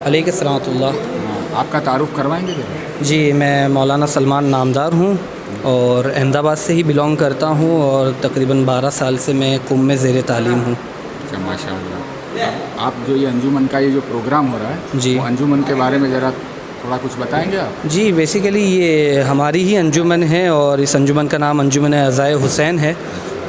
अलैहि सलातुल्लाह। आपका तारुफ़ करवाएंगे जरा? जी, मैं मौलाना सलमान नामदार हूँ और अहमदाबाद से ही बिलोंग करता हूँ और तकरीबन 12 साल से मैं कुम में ज़ेर तालीम हूँ। अच्छा, माशाअल्लाह। आप जो ये अंजुमन का ये जो प्रोग्राम हो रहा है, जी। वो अंजुमन के बारे में ज़रा थोड़ा कुछ बताएंगे आप? जी, बेसिकली ये हमारी ही अंजुमन है और इस अंजुमन का नाम अंजुमन अज़ाए हुसैन है।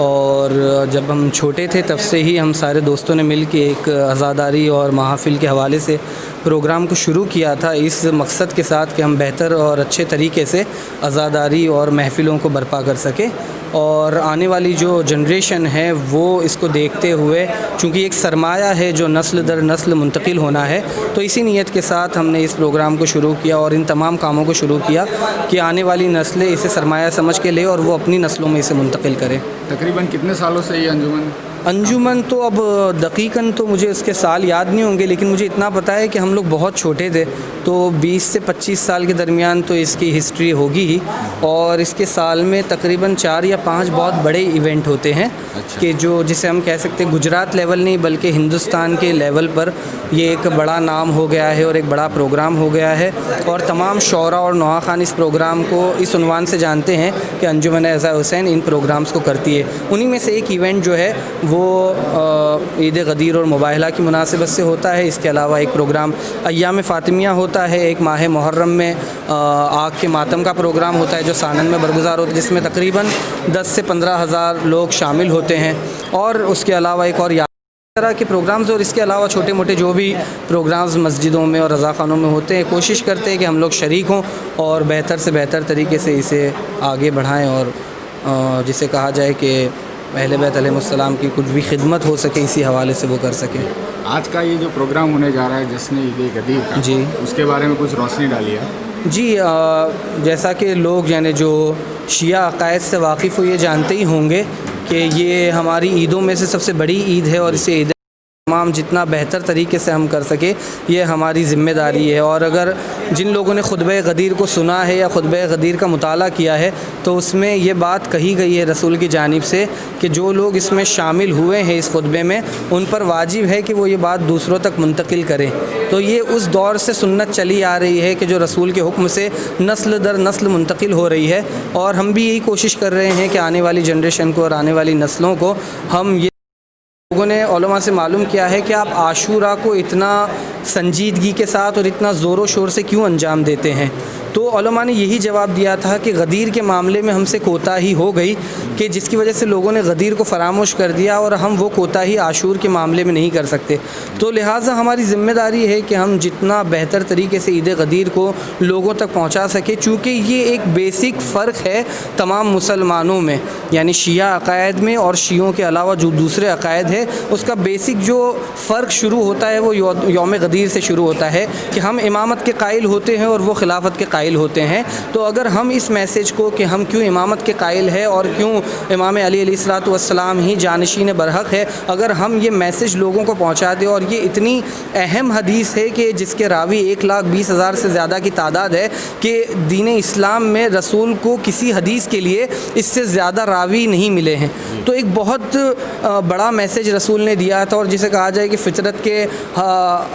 और जब हम छोटे थे तब से ही हम सारे दोस्तों ने मिल के एक अज़ादारी और महफ़िल के हवाले से प्रोग्राम को शुरू किया था, इस मकसद के साथ कि हम बेहतर और अच्छे तरीके से अज़ादारी और महफ़िलों को बर्पा कर सकें और आने वाली जो जनरेशन है वो इसको देखते हुए, चूँकि एक सरमाया है जो नस्ल दर नस्ल मुंतकिल होना है, तो इसी नीयत के साथ हमने इस प्रोग्राम को शुरू किया और इन तमाम कामों को शुरू किया कि आने वाली नस्लें इसे सरमाया समझ के ले और वो अपनी नस्लों में इसे मुंतकिल करें। तकरीबन कितने सालों से ये अंजुमन तो अब दकीकन तो मुझे उसके साल याद नहीं होंगे, लेकिन मुझे इतना पता है कि हम लोग बहुत छोटे थे, तो 20 से 25 साल के दरमियान तो इसकी हिस्ट्री होगी ही। और इसके साल में तकरीबन 4 या 5 बहुत बड़े इवेंट होते हैं। अच्छा। कि जो जिसे हम कह सकते हैं गुजरात लेवल नहीं बल्कि हिंदुस्तान के लेवल पर ये एक बड़ा नाम हो गया है और एक बड़ा प्रोग्राम हो गया है। और तमाम शौरा और नवाखान इस प्रोग्राम को इस उन्वान से जानते हैं कि अंजुमन अज़ाए हुसैन इन प्रोग्राम्स को करती है। उन्हीं में से एक इवेंट जो है वो ईद गदीर और मुबाहला की मुनासिबत से होता है। इसके अलावा एक प्रोग्राम अय्याम फ़ातिमिया होता है, एक माह मुहर्रम में आग के मातम का प्रोग्राम होता है जो सानन में बरगुज़ार होता है, जिसमें तकरीबन 10 से 15 हज़ार लोग शामिल होते हैं। और उसके अलावा एक और तरह के प्रोग्राम्स और इसके अलावा छोटे मोटे जो भी प्रोग्राम्स मस्जिदों में और रज़ाख़ानों में होते हैं, कोशिश करते हैं कि हम लोग शरीक हों और बेहतर से बेहतर तरीके से इसे आगे बढ़ाएं और जिसे कहा जाए कि अहले बैत अलैहिमुस्सलाम की कुछ भी खिदमत हो सके इसी हवाले से वो कर सकें। आज का ये जो प्रोग्राम होने जा रहा है जश्न ईद गदीर का, जी, उसके बारे में कुछ रोशनी डालिए। जी, जैसा कि लोग यानी जो शिया अक़ायद से वाकिफ़ हो ये जानते ही होंगे कि ये हमारी ईदों में से सबसे बड़ी ईद है और इसे ईद तमाम जितना बेहतर तरीके से हम कर सके ये हमारी ज़िम्मेदारी है। और अगर जिन लोगों ने खुतबा गदीर को सुना है या खुतबा गदीर का मुताला किया है तो उसमें ये बात कही गई है रसूल की जानिब से कि जो लोग इसमें शामिल हुए हैं इस खुतबे में उन पर वाजिब है कि वो ये बात दूसरों तक मुंतकिल करें। तो ये उस दौर से सुन्नत चली आ रही है कि जो रसूल के हुक्म से नस्ल दर नस्ल मुंतकिल हो रही है और हम भी यही कोशिश कर रहे हैं कि आने वाली जनरेशन को और आने वाली नस्लों को हम ये लोगों ने उलमा से मालूम किया है कि आप आशूरा को इतना संजीदगी के साथ और इतना ज़ोर शोर से क्यों अंजाम देते हैं। तो उलमा ने यही जवाब दिया था कि गदीर के मामले में हमसे कोताही हो गई कि जिसकी वजह से लोगों ने गदीर को फरामोश कर दिया और हम वो कोताही आशूर के मामले में नहीं कर सकते। तो लिहाजा हमारी ज़िम्मेदारी है कि हम जितना बेहतर तरीके से ईद गदीर को लोगों तक पहुँचा सके, चूँकि ये एक बेसिक फ़र्क है तमाम मुसलमानों में, यानी शिया अक़ायद में और शियों के अलावा जो दूसरे अक़ायद है उसका बेसिक जो फ़र्क शुरू होता है वो यौम गदीर से शुरू होता है कि हम इमामत के कायल होते हैं और वो खिलाफत के कायल होते हैं। तो अगर हम इस मैसेज को कि हम क्यों इमामत के कायल है और क्यों इमाम अली अलैहिस्सलातु वस्सलाम ही जानशीन बरहक है, अगर हम ये मैसेज लोगों को पहुंचा दें, और ये इतनी अहम हदीस है कि जिसके रावी 1,20,000 से ज़्यादा की तादाद है कि दीन इस्लाम में रसूल को किसी हदीस के लिए इससे ज़्यादा रावी नहीं मिले हैं। तो एक बहुत बड़ा मैसेज रसूल ने दिया था और जिसे कहा जाए कि फ़ितरत के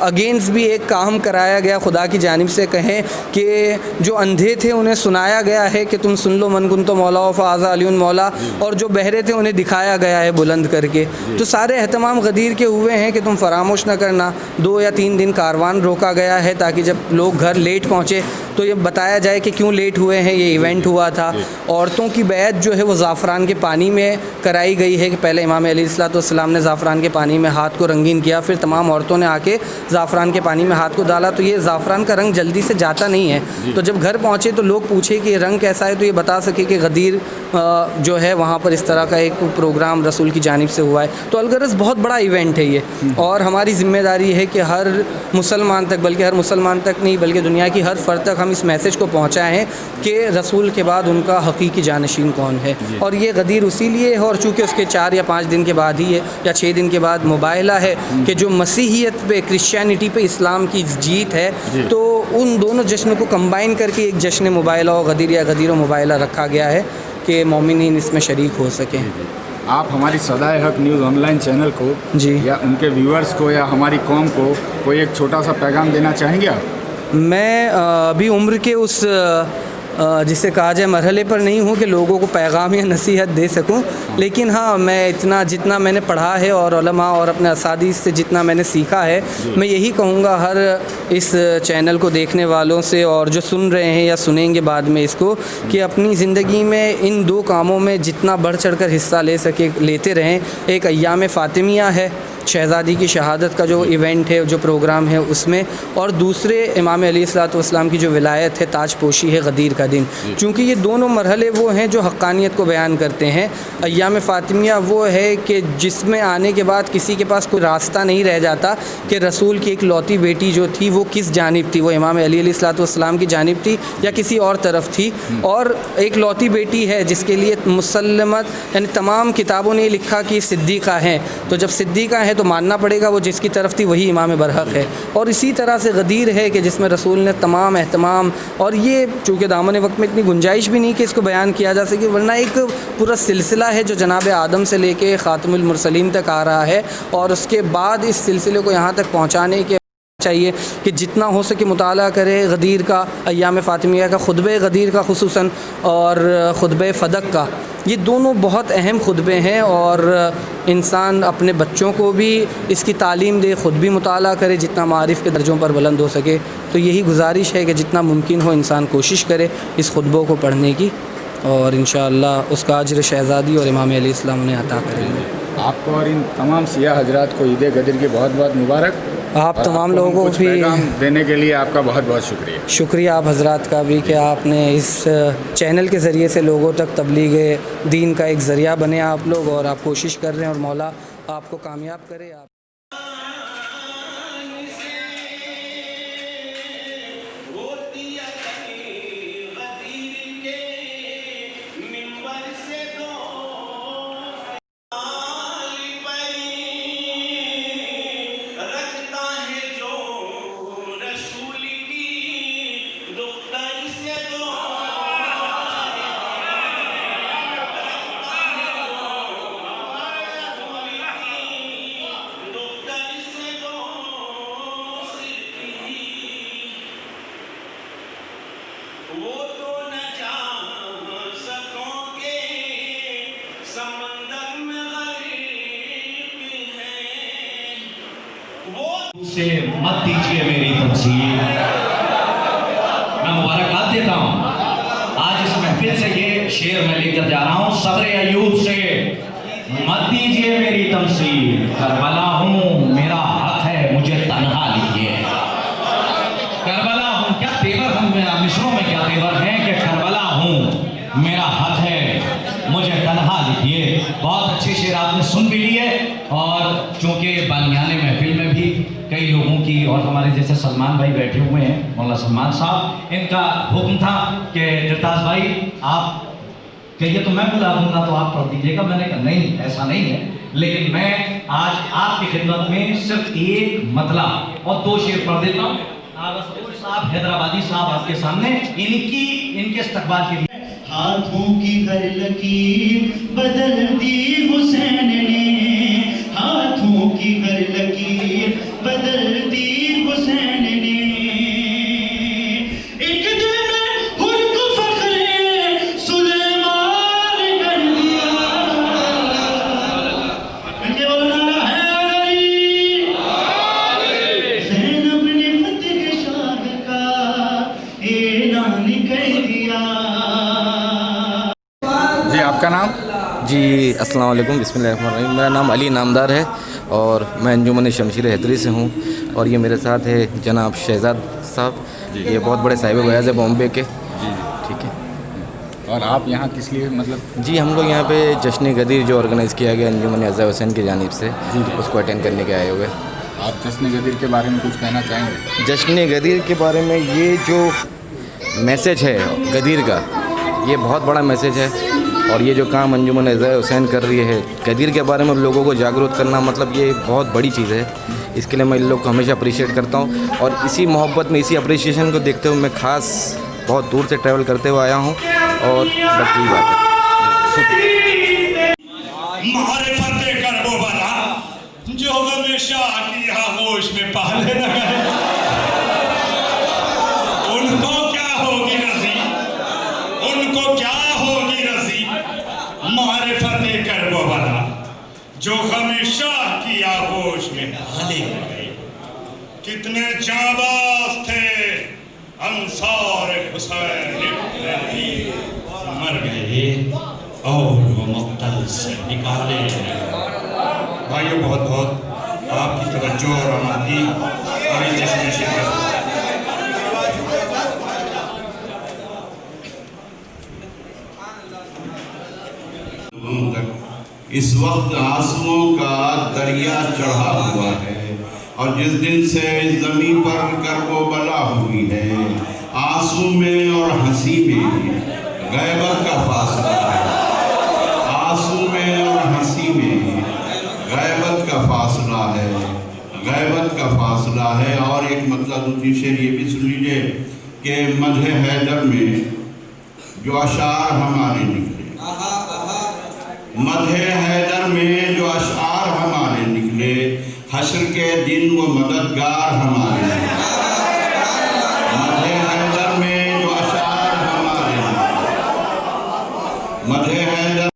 अगेंस्ट भी एक काम कराया गया खुदा की जानिब से। कहें कि जो अंधे थे उन्हें सुनाया गया है कि तुम सुन लो मन कुंतो मौला फ़ाज़ा अलियुन मौला, और जो बहरे थे उन्हें दिखाया गया है बुलंद करके। तो सारे एहतमाम गदीर के हुए हैं कि तुम फरामोश न करना। 2 या 3 दिन कारवान रोका गया है ताकि जब लोग घर लेट पहुँचे तो ये बताया जाए कि क्यों लेट हुए हैं। ये इवेंट हुआ था। औरतों की बैत जो है वो ज़ाफ़रान के पानी में कराई गई है कि पहले इमाम अली अलैहिस्सलाम ने ज़ाफ़रान के पानी में हाथ को रंगीन किया, फिर तमाम औरतों ने आके ज़ाफ़रान के पानी में हाथ को डाला। तो ये ज़ाफ़रान का रंग जल्दी से जाता नहीं है। तो जब घर पहुँचे तो लोग पूछे कि ये रंग कैसा है, तो ये बता सके कि गदीर जो है वहाँ पर इस तरह का एक प्रोग्राम रसूल की जानिब से हुआ है। तो अलगरज़ बहुत बड़ा इवेंट है ये, और हमारी ज़िम्मेदारी है कि हर मुसलमान तक, बल्कि हर मुसलमान तक नहीं बल्कि दुनिया की हर फ़र्द तक हम इस मैसेज को पहुँचाएँ हैं कि रसूल के बाद उनका हकीकी जानशीन कौन है। और ये गदीर उसी लिए है, और चूँकि उसके 4 या 5 दिन के बाद ही है या 6 दिन के बाद मुबाहला है कि जो मसीहियत पे, क्रिश्चियनिटी पे इस्लाम की जीत है, तो उन दोनों जश्न को कंबाइन करके एक जश्न मुबाहला और गदीर या गदीर मुबाहला रखा गया है कि मोमिनीन इसमें शरीक हो सकें। आप हमारी सदाए हक न्यूज़ ऑनलाइन चैनल को जी। या उनके व्यूअर्स को या हमारी कौम को कोई एक छोटा सा पैगाम देना चाहेंगे आप? मैं अभी उम्र के उस जिसे कहा जाए मरहले पर नहीं हूँ कि लोगों को पैगाम या नसीहत दे सकूँ, लेकिन हाँ मैं इतना जितना मैंने पढ़ा है और उलमा और अपने असातिज़ से जितना मैंने सीखा है, मैं यही कहूँगा हर इस चैनल को देखने वालों से और जो सुन रहे हैं या सुनेंगे बाद में इसको, कि अपनी ज़िंदगी में इन दो कामों में जितना बढ़ चढ़ कर हिस्सा ले सके लेते रहें। एक अय्याम फ़ातिमिया है, शहज़ादी की शहादत का जो इवेंट है, जो प्रोग्राम है उसमें, और दूसरे इमाम अलैहिस्सलाम की जो विलायत है, ताजपोशी है, गदीर का दिन। चूँकि ये दोनों मरहले वो हैं जो हक्कानियत को बयान करते हैं। अय्याम फ़ातिमिया वो है कि जिसमें आने के बाद किसी के पास कोई रास्ता नहीं रह जाता कि रसूल की एक लौती बेटी जो थी वो किस जानिब थी, वो इमाम अली अलैहिस्सलाम की जानिब थी या किसी और तरफ थी। और एक लौती बेटी है जिसके लिए मुसल्लमत यानी तमाम किताबों ने लिखा कि सिद्दीक़ा हैं, तो जब सिद्दीक़ा है तो मानना पड़ेगा वो जिसकी तरफ थी वही इमाम बरहक है। और इसी तरह से गदीर है कि जिसमें रसूल ने तमाम एहतमाम, और ये चूँकि दामन वक्त में इतनी गुंजाइश भी नहीं कि इसको बयान किया जा सके, वरना एक पूरा सिलसिला है जो जनाब आदम से लेके ख़ातमुल मुरसलीन तक आ रहा है। और उसके बाद इस सिलसिले को यहाँ तक पहुँचाने के चाहिए कि जितना हो सके मुताला करे गदीर का, अय्याम फ़ातिमिया का, खुतबे गदीर का खुसूसन और खुतबे फ़दक का। ये दोनों बहुत अहम खुतबे हैं और इंसान अपने बच्चों को भी इसकी तालीम दे, ख़ुद भी मुताला करे जितना मारिफ़ के दर्जों पर बुलंद हो सके। तो यही गुजारिश है कि जितना मुमकिन हो इंसान कोशिश करे इस खुतबों को पढ़ने की, और इंशाअल्लाह उसका अज्र शहज़ादी और इमाम अलैहिस्सलाम उन्हें अता करेंगे। आपको और इन तमाम सियाह हजरात को ईद गदर की बहुत बहुत मुबारक। आप तमाम लोगों को भी पैगाम देने के लिए आपका बहुत बहुत शुक्रिया। शुक्रिया आप हजरात का भी कि आपने इस चैनल के ज़रिए से लोगों तक तबलीग दीन का एक ज़रिया बने आप लोग, और आप कोशिश कर रहे हैं और मौला आपको कामयाब करे। आप वो तो न जान सकोगे समंदर में गरीब है वो से मत दीजिए मेरी तफसीर। मैं मुबारकबाद देता हूँ आज इस महफिल से, ये शेर मैं लेकर जा रहा हूँ सब्र अयूब से। मत दीजिए मेरी तमसीर, करबला हूँ मेरा हक है मुझे तन्हा लिखिए। करबला हूँ, क्या तेवर हम मिसरों में क्या तेवर हैं कि करबला हूँ मेरा हक है मुझे तन्हा लिखिए। बहुत अच्छे शेर आपने सुन भी लिए, और चूँकि बानियाने महफिल में भी कई लोगों की, और हमारे जैसे सलमान भाई बैठे हुए हैं, मौला सलमान साहब, इनका हुक्म था कि इरताज भाई आप कहिए तो मैं बुला दूंगा तो आप पढ़ दीजिएगा। मैंने कहा नहीं ऐसा नहीं है, लेकिन मैं आज आपकी खिदमत में सिर्फ एक मतला और दो शेर पढ़ देता हूँ। साहब हैदराबादी साहब आपके सामने, इनके इस्तकबाल के लिए। हाथों की हर लकीर बदल दी हुसैन ने, हाथों की हर लकीर बदल दी हुसैन ने। एक दिल में हुर्क फख्रे सुलेमान कर दिया। केवल नारा है ज़ैनब ने फतेह शाह का ऐलान कर दिया। जी आपका नाम? जी अस्सलाम वालेकुम, बिस्मिल्लाहिर्रहमानिर्रहीम। मेरा नाम अली नामदार है और मैं अंजुमन शमशीर हैदरी से हूँ, और ये मेरे साथ है जनाब शहजाद साहब, ये बहुत बड़े साहिब बयाज़ है बॉम्बे के। ठीक है। और आप यहाँ किस लिए, मतलब? जी हम लोग यहाँ पे जश्न गदीर जो ऑर्गेनाइज़ किया गया अंजुमन अज़ा हुसैन की जानिब से, उसको अटेंड करने के आए हुए। आप जश्न गदीर के बारे में कुछ कहना चाहेंगे? जश्न गदीर के बारे में ये जो मैसेज है गदीर का, ये बहुत बड़ा मैसेज है, और ये जो काम अंजुमन अज़ा हुसैन कर रही है गदीर के बारे में लोगों को जागरूक करना, मतलब ये बहुत बड़ी चीज़ है। इसके लिए मैं इन लोग को हमेशा अप्रिशिएट करता हूँ, और इसी मोहब्बत में, इसी अप्रिशिएशन को देखते हुए मैं ख़ास बहुत दूर से ट्रैवल करते हुए आया हूँ, और बस यही बात है। मारिफत कर वो बला जो हमेशा किया होश में पहले न गए। उनको क्या होगी नसीब, उनको क्या होगी नसीब, मारिफत कर वो बला जो हमेशा किया होश में पहले न गए। कितने जाबाज थे अंसार हुसैन इब्न अली, मर गए और वो मक्तल से निकाले गए। भाइयों, बहुत बहुत आपकी तवज्जो और आमदनी और इस जश्न में शिरकत। इस वक्त आंसुओं का दरिया चढ़ा हुआ है और जिस दिन से ज़मीन पर कर्बो बला हुई है, आंसू में और हंसी में गैबत का फासला है। आंसू में और हंसी में गैबत का फासला है, गैबत का फासला है। और एक मतलब दूसरी शेर ये भी सुन लीजिए कि मदह हैदर में जो अशार हमारे निकले, मदह हैदर में जो अशार हमारे निकले, हश्र के दिन वो मददगार हमारे निकले। मदह हैदर में जो अशार हमारे निकले, मदह हैदर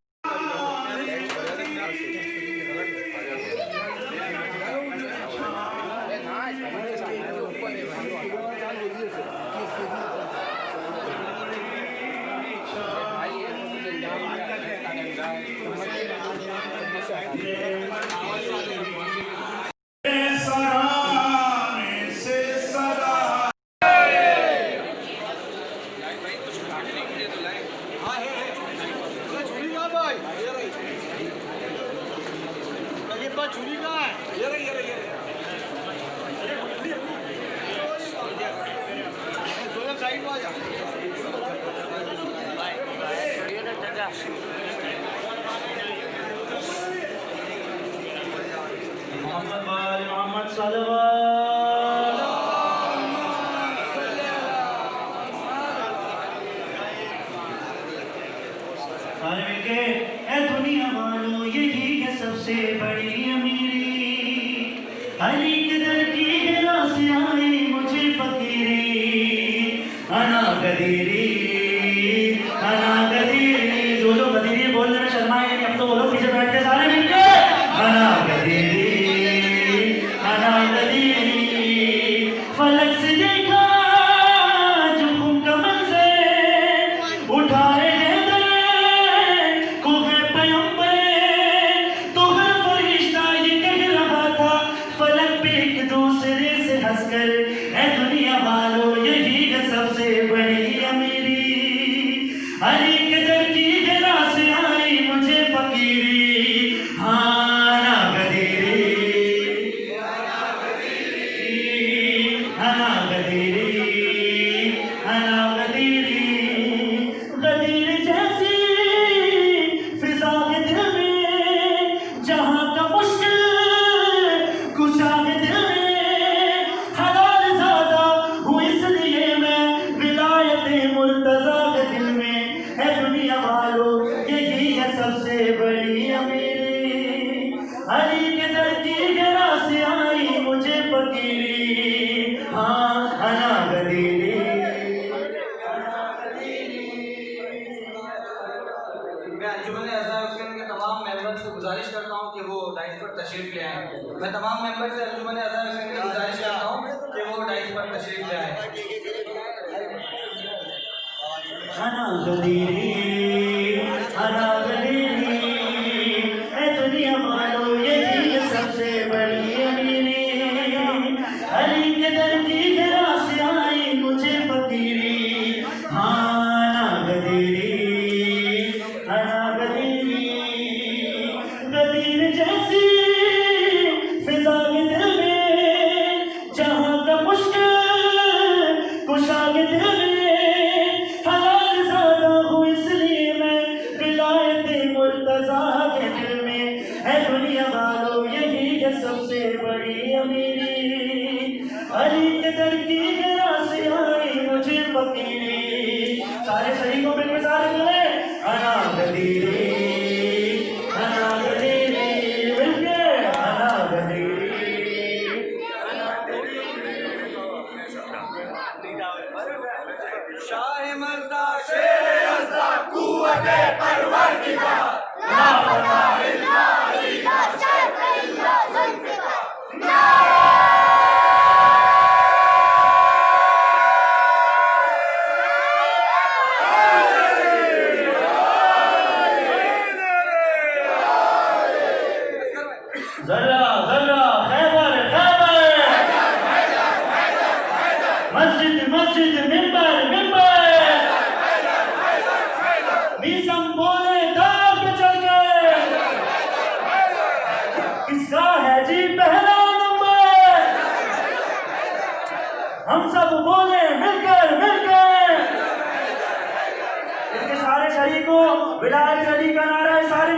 मोहम्मद सल्लल्लाहु सारे मिलके ए दुनिया वालों, यही है सबसे बड़ी अमीरी। हर एक दर की गिरा से आई मुझे फकीरी। अना गदीरी, अना गदीरी। जो जो गदीरी बोल रहे शर्माए नहीं, अब तो बोलो पीछे बैठ के सारे मिलके अना गदीरी, अना गदीरी। फलक से देखा जो खून का मंजर, उठाए गुजारिश करता हूँ कि वो डाइस पर तशरीफ ले आए। मैं तमाम मेंबर से अंजुमन अज़हर हुसैन की गुजारिश करता हूँ कि वो डाइस पर तशरीफ ले आए। अना गदीरी, अना गदीरी। ए दुनिया वालों, यही सबसे बड़ी अमीरी। अली के दर की गिरा से आई मुझे फकीरी। अना गदीरी, अना गदीरी। गदीर जैसी फिजा के दिल में, जहाँ का मुश्किल कुशा के दिल में, हलाल ज़्यादा हूँ इसलिए मैं विलायत मुर्तज़ा के दिल में। है दुनिया वालों, यही है सबसे बड़ी अमीरी। अली के दर की गिरा से आई मुझे फकीरी। सारे शरीकों में सारे बोले अना गदीरी, अना गदीरी। जर्रा जर्रा खैबर खैबर, मस्जिद मस्जिद मिंबर मिंबर, मीसम बोले दाग पे चढ़ के, किसका है जी पहला नंबर, हम सब बोले मिलकर मिलकर। इनके सारे शरीकों विलायत अली का नारा है, सारे